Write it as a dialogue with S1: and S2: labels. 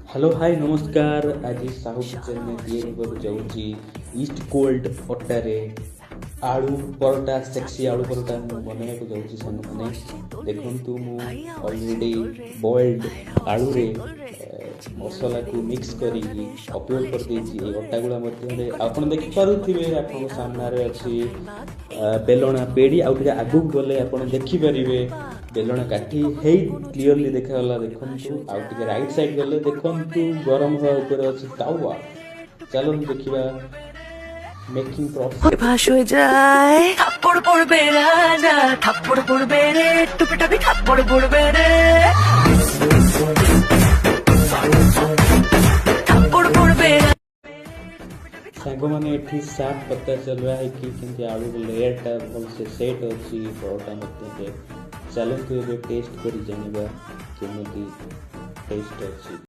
S1: Hello hi नमस्कार। आज Sahu kitchen में जाऊँगी ईस्ट कोल्ड अटारे आलू परोटा सेक्सी आलू परोटा बनवा जाऊँगी सामने देखु मु ऑलरेडी बॉइल्ड आलू रे मसला को मिक्स करी अपलोड कर देछि अटा गुला मध्ये आपण देखि पारुथिबे आपण सामने अच्छी बेलना पेड़ी आउ टिके आगु गले आपण देखि परिबे बेलना काठी हे क्लियरली देखागला देखंतु आउ टिके राइट साइड गले देखंतु गरम हवा ऊपर अछि तावा चलो देखिबा मेकिंग प्रोसेस
S2: भाष हो जाए थप्पड़ पड़बे राजा थप्पड़ पड़बे रे टुपी टुपी थप्पड़ पड़बे रे थप्पड़ पड़बे
S1: सांगो माने एठी साफ पता चल रहा है कि किंतु आलू लेयर टा भल से सेट अछि परोटा मध्ये चलो तो टेस्ट करी जानिबा केमिति टेस्ट अछि।